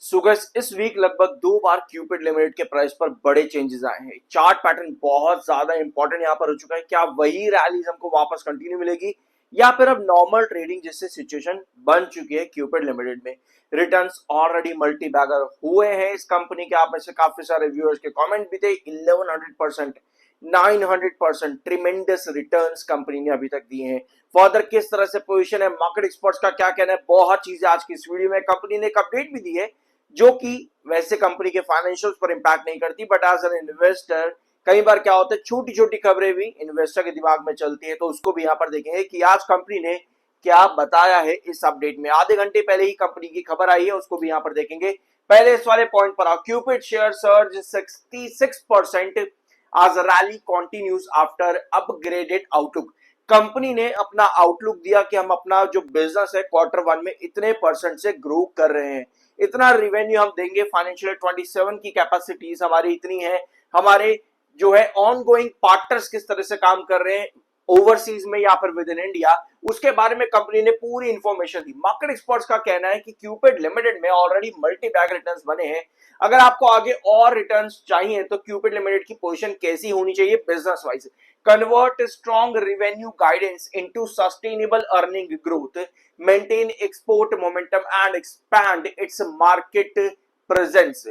सुगस इस वीक लगभग 2 बार Cupid limited के प्राइस पर बड़े चेंजेस आए हैं। चार्ट पैटर्न बहुत ज्यादा इंपॉर्टेंट यहाँ पर हो चुका है। क्या वही रैलीज हमको वापस कंटिन्यू मिलेगी या फिर अब नॉर्मल ट्रेडिंग जैसे सिचुएशन बन चुकी है क्यूपिड लिमिटेड में। रिटर्न्स ऑलरेडी मल्टी बैगर हुए हैं इस कंपनी के। आप में से काफी सारे व्यूअर्स के कमेंट भी थे। 1100%, 900% ट्रिमेंडस रिटर्न्स कंपनी ने अभी तक दिए हैं। फर्दर किस तरह से पोजीशन है, मार्केट एक्सपर्ट्स का क्या कहना है, बहुत चीजें आज की इस वीडियो में। कंपनी ने एक अपडेट भी दी है जो कि वैसे कंपनी के फाइनेंशियल्स पर इंपैक्ट नहीं करती, बट एज एन इन्वेस्टर कई बार क्या होता है छोटी छोटी खबरें भी इन्वेस्टर के दिमाग में चलती है, तो उसको भी यहाँ पर देखेंगे कि आज कंपनी ने क्या बताया है इस अपडेट में। आधे घंटे पहले ही कंपनी की खबर आई है, उसको भी यहाँ पर देखेंगे। पहले इस वाले पॉइंट पर आओ। क्यूपिड शेयर सर्ज 66% आज rally continues after upgraded outlook. Company ने अपना आउटलुक दिया कि हम अपना जो बिजनेस है Q1 में इतने परसेंट से ग्रो कर रहे हैं, इतना रिवेन्यू हम देंगे। फाइनेंशियल 27 की कैपेसिटीज हमारी इतनी है। हमारे जो है ऑन गोइंग पार्टनर्स किस तरह से काम कर रहे हैं ओवरसीज में या फिर विद इन इंडिया, उसके बारे में कंपनी ने पूरी इंफॉर्मेशन दी। मार्केट एक्सपर्ट्स का कहना है कि क्यूपिड लिमिटेड में ऑलरेडी मल्टी बैग रिटर्न्स बने हैं। अगर आपको आगे और रिटर्न्स चाहिए तो क्यूपिड लिमिटेड की पोजीशन कैसी होनी चाहिए business wise. Convert strong revenue guidance into sustainable earning growth, maintain export momentum and expand its market presence.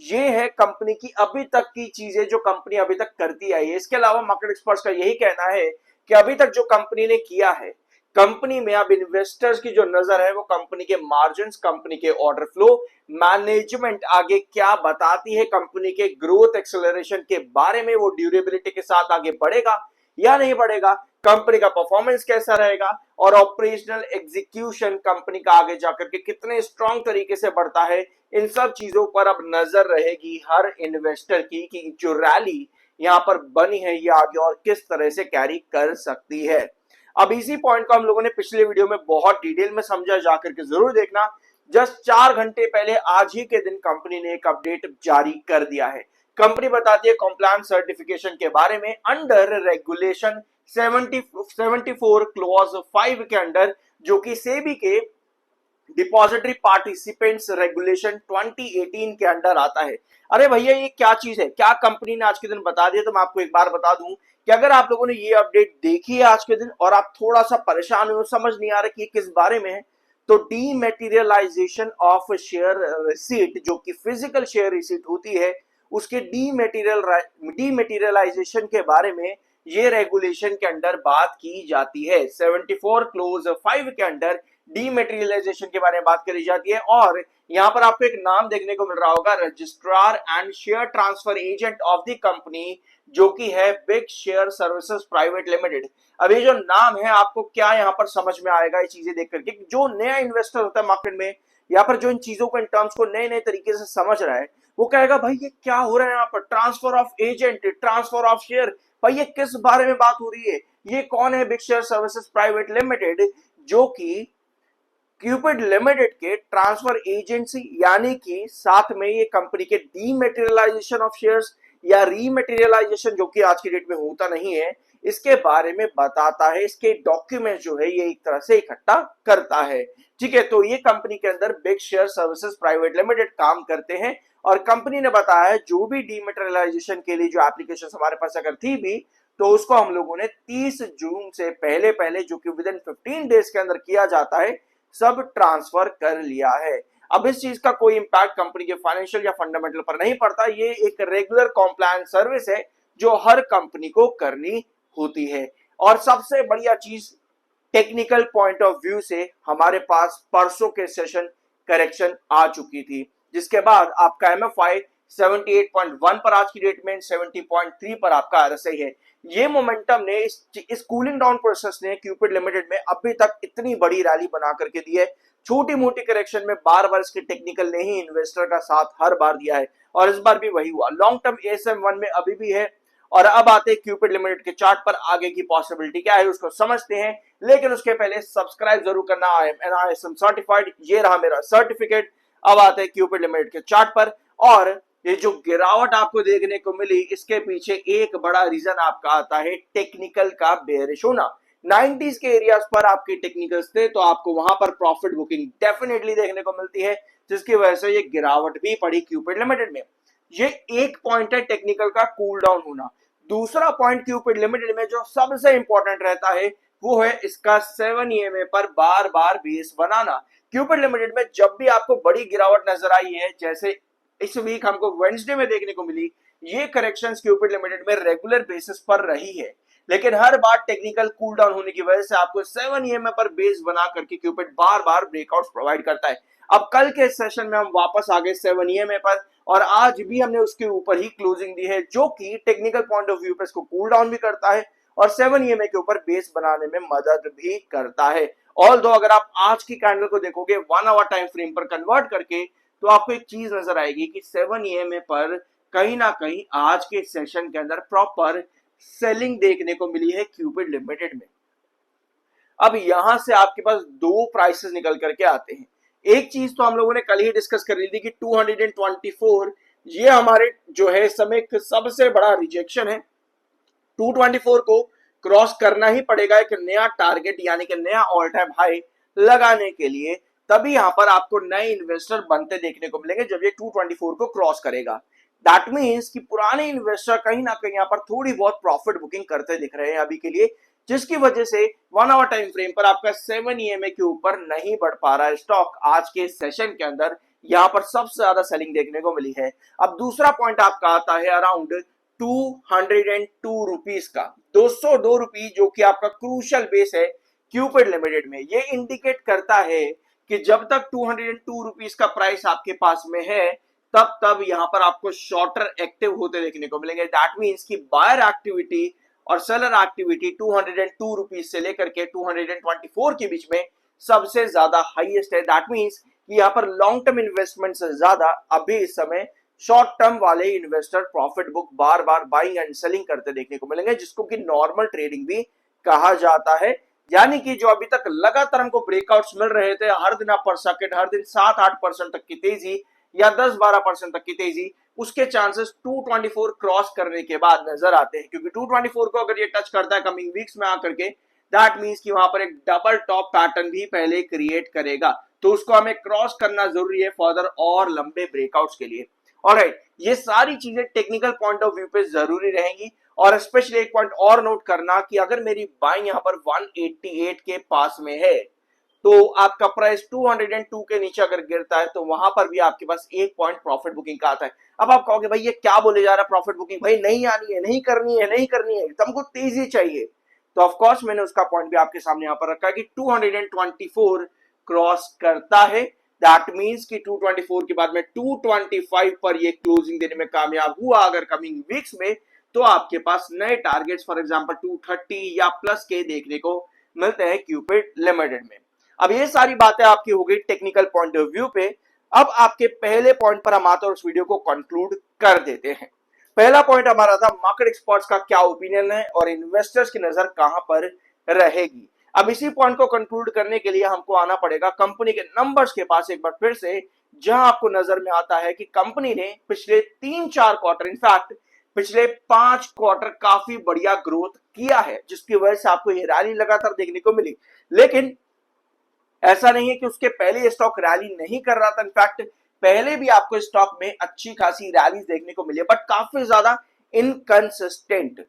ये है कंपनी की अभी तक की चीजें जो कंपनी अभी तक करती आई है। इसके अलावा मार्केट एक्सपर्ट्स का यही कहना है कि अभी तक जो कंपनी ने किया है, कंपनी में अब इन्वेस्टर्स की जो नजर है वो कंपनी के मार्जिन्स, कंपनी के ऑर्डर फ्लो, मैनेजमेंट आगे क्या बताती है कंपनी के ग्रोथ एक्सेलरेशन के बारे में, वो ड्यूरेबिलिटी के साथ आगे बढ़ेगा या नहीं बढ़ेगा, कंपनी का परफॉर्मेंस कैसा रहेगा और ऑपरेशनल एग्जीक्यूशन कंपनी का आगे जाकर के कितने स्ट्रांग तरीके से बढ़ता है। इन सब चीजों पर अब नजर रहेगी हर इन्वेस्टर की कि जो रैली यहां पर बनी है ये आगे और किस तरह से कैरी कर सकती है। अब इसी पॉइंट को हम लोगों ने पिछले वीडियो में बहुत डिटेल में समझा, जाकर के जरूर देखना। जस्ट 4 घंटे पहले आज ही के दिन कंपनी ने एक अपडेट जारी कर दिया है। कंपनी बताती है कॉम्प्लायंस सर्टिफिकेशन के बारे में अंडर रेगुलेशन 74 क्लॉज 5 के अंडर, जो कि सेबी के डिपॉजिटरी पार्टिसिपेंट्स रेगुलेशन 2018 के अंडर आता है। अरे भैया ये क्या चीज है, क्या कंपनी ने आज के दिन बता दिया। तो मैं आपको एक बार बता दूं कि अगर आप लोगों ने ये अपडेट देखी है आज के दिन और आप थोड़ा सा परेशान हो, समझ नहीं आ रहा कि ये किस बारे में है, तो डीमेटीरियलाइजेशन ऑफ शेयर रिसीट, जो कि फिजिकल शेयर रिसीट होती है, उसके डीमेटीरियलाइजेशन के बारे में ये रेगुलेशन के अंडर बात की जाती है। 74 क्लोज 5 के अंडर डीमेटीरियलाइजेशन के बारे में बात करी जाती है। और यहां पर आपको एक नाम देखने को मिल रहा होगा, registrar and share transfer agent of the company, जो कि है big share services private limited. अब ये जो नाम है आपको क्या यहां पर समझ में आएगा ये चीजें देख करके। जो नया इन्वेस्टर होता है मार्केट में या फिर जो इन चीजों को, इन टर्म्स को नए नए तरीके से समझ रहा है, वो कहेगा भाई ये क्या हो रहा है यहाँ पर, transfer of agent, transfer of share, भाई ये किस बारे में बात हो रही है, ये कौन है big share services private limited, जो कि क्यूपिड लिमिटेड के ट्रांसफर एजेंसी, यानी कि साथ में ये कंपनी के डीमेटीरियलाइजेशन ऑफ शेयर्स या रीमेटीरियलाइजेशन, जो कि आज की डेट में होता नहीं है, इसके बारे में बताता है। इसके डॉक्यूमेंट जो है ये एक तरह से इकट्ठा करता है। ठीक है, तो ये कंपनी के अंदर big share services private limited काम करते हैं। और कंपनी ने बताया जो भी डीमेटीरियलाइजेशन के लिए जो एप्लीकेशन हमारे पास अगर थी भी, तो उसको हम लोगों ने 30 जून से पहले पहले, जो कि विद इन 15 डेज के अंदर किया जाता है, सब ट्रांसफर कर लिया है। अब इस चीज का कोई इंपैक्ट कंपनी के फाइनेंशियल या फंडामेंटल पर नहीं पड़ता। ये एक रेगुलर कॉम्प्लायंस सर्विस है जो हर कंपनी को करनी होती है। और सबसे बढ़िया चीज, टेक्निकल पॉइंट ऑफ व्यू से हमारे पास परसों के सेशन करेक्शन आ चुकी थी, जिसके बाद आपका एमएफआई 78.1 पर आज की डेट में 70.3 पर आपका आरएसआई है। ये मोमेंटम ने, इस कूलिंग डाउन प्रोसेस ने क्यूपिड लिमिटेड में अभी तक इतनी बड़ी रैली बना करके दी है। छोटी मोटी करेक्शन में बार बार इसके टेक्निकल ने ही इन्वेस्टर का साथ हर बार दिया है और इस बार भी वही हुआ। लॉन्ग टर्म ASM1 में अभी भी है। और अब आते हैं क्यूपिड लिमिटेड के चार्ट पर, आगे की पॉसिबिलिटी क्या है उसको समझते हैं। लेकिन उसके पहले सब्सक्राइब जरूर करना। आई एम NISM सर्टिफाइड, ये रहा मेरा सर्टिफिकेट। अब आते हैं क्यूपिड लिमिटेड के चार्ट पर, और ये जो गिरावट आपको देखने को मिली, इसके पीछे एक बड़ा रीजन आपका आता है टेक्निकल का बेयरिश होना। 90s के एरियाज पर आपके टेक्निकल्स थे, तो आपको वहां पर प्रॉफिट बुकिंग डेफिनेटली देखने को मिलती है। जिसकी वजह से ये गिरावट भी पड़ी क्यूपिड लिमिटेड में। ये एक पॉइंट है टेक्निकल का कूल डाउन होना। दूसरा पॉइंट क्यूपिड लिमिटेड में जो सबसे इंपॉर्टेंट रहता है वो है इसका 7 EMA पर बार बार बेस बनाना। क्यूपिड लिमिटेड में जब भी आपको बड़ी गिरावट नजर आई है, जैसे इस वीक हमको वेडनेसडे में देखने को मिली, ये करेक्शंस क्यूपिड लिमिटेड में रेगुलर बेसिस पर रही है, लेकिन हर बार टेक्निकल कूल डाउन होने की वजह से आपको 7 EMA पर बेस बना करके क्यूपिड बार बार ब्रेकआउट्स प्रोवाइड करता है। अब कल के सेशन में हम वापस आ गए 7 EMA पर और आज भी हमने उसके ऊपर ही क्लोजिंग दी है, जो कि टेक्निकल पॉइंट ऑफ व्यू पे इसको कूल डाउन भी करता है और 7 EMA के ऊपर बेस बनाने में मदद भी करता है। ऑल्दो अगर आप आज की कैंडल को देखोगे 1 आवर टाइम फ्रेम पर कन्वर्ट करके, तो आपको एक चीज नजर आएगी कि 7 EMA पर कहीं ना कहीं आज के सेशन के अंदर प्रॉपर सेलिंग देखने को मिली है क्यूपिड लिमिटेड में। अब यहां से आपके पास दो प्राइसेस निकल करके आते हैं। एक चीज तो हम लोगों ने कल ही डिस्कस कर ली थी कि 224 ये हमारे जो है इस समय एक सबसे बड़ा रिजेक्शन है। 224 को क्रॉस करना ही पड़ेगा एक नया टारगेट यानी कि नया ऑल टाइम हाई लगाने के लिए, तभी यहां पर आपको नए इन्वेस्टर बनते देखने को मिलेंगे जब ये 224 को क्रॉस करेगा। दैट मीन्स कि पुराने इन्वेस्टर कहीं ना कहीं यहाँ पर थोड़ी बहुत प्रॉफिट बुकिंग करते दिख रहे हैं अभी के लिए, जिसकी वजह से 1 आवर टाइम फ्रेम पर आपका 7 EMA के ऊपर नहीं बढ़ पा रहा है स्टॉक। आज के सेशन के अंदर यहाँ पर सबसे ज्यादा सेलिंग देखने को मिली है। अब दूसरा पॉइंट आपका आता है अराउंड 202 रुपीज का, 202 रुपीज जो कि आपका क्रूशियल बेस है क्यूपिड लिमिटेड में। ये इंडिकेट करता है कि जब तक 202 रुपीज का प्राइस आपके पास में है, तब तब यहां पर आपको शॉर्टर एक्टिव होते देखने को मिलेंगे। दैट मीन्स की बायर एक्टिविटी और सेलर एक्टिविटी 202 रुपीज से लेकर के 224 के बीच में सबसे ज्यादा हाईएस्ट है। दैट मीन्स कि यहाँ पर लॉन्ग टर्म इन्वेस्टमेंट से ज्यादा अभी इस समय शॉर्ट टर्म वाले investor profit book bar bar buying and selling करते देखने को मिलेंगे, जिसको कि नॉर्मल ट्रेडिंग भी कहा जाता है। यानी कि जो अभी तक लगातार हमको ब्रेकआउट्स मिल रहे थे हर दिन पर सेकंड, हर दिन 7-8% तक की तेजी या 10-12% तक की तेजी, उसके चांसेस 224 क्रॉस करने के बाद नजर आते हैं, क्योंकि 224 को अगर ये टच करता है कमिंग वीक्स में आकर के, दैट मींस कि वहां पर एक डबल टॉप पैटर्न भी पहले क्रिएट करेगा, तो उसको हमें क्रॉस करना जरूरी है फर्दर और लंबे ब्रेकआउट्स के लिए। ऑलराइट, ये सारी चीजें टेक्निकल पॉइंट ऑफ व्यू पे जरूरी रहेंगी। और स्पेशली एक पॉइंट और नोट करना कि अगर मेरी बाइंग यहां पर 188 के पास में है, तो आपका प्राइस 202 के नीचे अगर गिरता है तो वहां पर भी आपके पास एक पॉइंट प्रॉफिट बुकिंग का आता है। अब आप कहोगे भाई ये क्या बोले जा रहा है प्रॉफिट बुकिंग, भाई नहीं आनी है, नहीं करनी है, नहीं करनी है, तुमको तेजी चाहिए, तो ऑफ कोर्स मैंने उसका पॉइंट भी आपके सामने यहां पर रखा है कि 224 क्रॉस करता है, दैट मींस कि 224 के बाद में 225 पर ये क्लोजिंग देने में कामयाब हुआ अगर कमिंग वीक्स में, तो आपके पास नए टारगेट्स फॉर एग्जांपल 230 या प्लस के देखने को मिलते हैं क्यूपिड लिमिटेड में। अब ये सारी बातें आपकी हो गई टेक्निकल पॉइंट ऑफ व्यू पे। अब आपके पहले पॉइंट पर हम आते हैं और इस वीडियो को कंक्लूड कर देते हैं। पहला पॉइंट हमारा था मार्केट एक्सपर्ट्स का क्या ओपिनियन है और इन्वेस्टर्स की नजर कहां पर रहेगी। अब इसी पॉइंट को कंक्लूड करने के लिए हमको आना पड़ेगा कंपनी के नंबर्स के पास एक बार फिर से, जहां आपको नजर में आता है कि कंपनी ने पिछले 3-4 क्वार्टर, इनफैक्ट पिछले 5 क्वार्टर काफी बढ़िया ग्रोथ किया है, जिसकी वजह से आपको ये रैली लगातार देखने को मिली। लेकिन ऐसा नहीं है कि उसके पहले ये स्टॉक रैली नहीं कर रहा था, इनफैक्ट पहले भी आपको स्टॉक में अच्छी खासी रैलीज देखने को मिली, बट काफी ज्यादा इनकंसिस्टेंट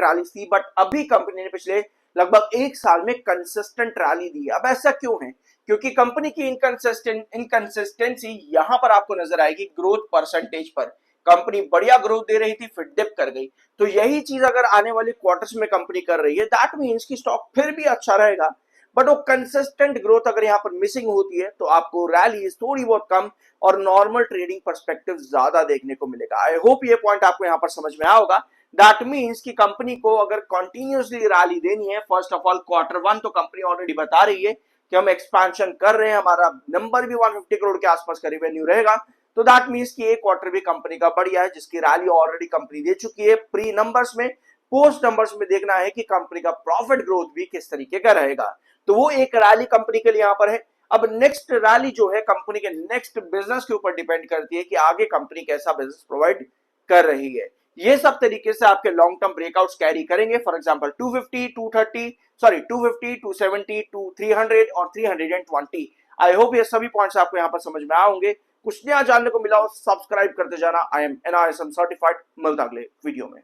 रैली थी। बट अभी कंपनी ने पिछले लगभग 1 साल में कंसिस्टेंट रैली दी। अब ऐसा क्यों है? क्योंकि कंपनी की इनकंसिस्टेंसी यहां पर आपको नजर आएगी ग्रोथ परसेंटेज पर। कंपनी बढ़िया ग्रोथ दे रही थी, फिर डिप कर गई, तो यही चीज अगर आने वाले क्वार्टर्स में कंपनी कर रही है, दैट मींस कि स्टॉक फिर भी अच्छा रहेगा। बट वो कंसिस्टेंट ग्रोथ अगर यहाँ पर मिसिंग होती है, तो आपको रैलीज थोड़ी बहुत कम और नॉर्मल ट्रेडिंग पर्सपेक्टिव ज्यादा देखने को मिलेगा। आई होप ये पॉइंट आपको यहाँ पर समझ में आया होगा। दैट मीन्स कि कंपनी को अगर कंटिन्यूसली रैली देनी है, फर्स्ट ऑफ ऑल Q1 तो कंपनी ऑलरेडी बता रही है कि हम एक्सपेंशन कर रहे हैं, हमारा नंबर भी 150 करोड़ के आसपास का रेवेन्यू रहेगा, तो दैट मीन्स कि एक क्वार्टर भी कंपनी का बढ़िया है, जिसकी रैली ऑलरेडी कंपनी दे चुकी है प्री नंबर्स में। पोस्ट नंबर्स में देखना है कि कंपनी का प्रॉफिट ग्रोथ भी किस तरीके का रहेगा, तो वो एक रैली कंपनी के लिए यहां पर है। अब नेक्स्ट रैली जो है कंपनी के नेक्स्ट बिजनेस के ऊपर डिपेंड करती है कि आगे कंपनी कैसा बिजनेस प्रोवाइड कर रही है। ये सब तरीके से आपके लॉन्ग टर्म ब्रेकआउट्स कैरी करेंगे। फॉर एग्जांपल 250, 270, 270, 300 और 320 आई होप ये सभी पॉइंट्स आपको यहाँ पर समझ में आए होंगे। कुछ नया जानने को मिला हो, सब्सक्राइब करते जाना। I am NRSM certified. मिलता अगले वीडियो में।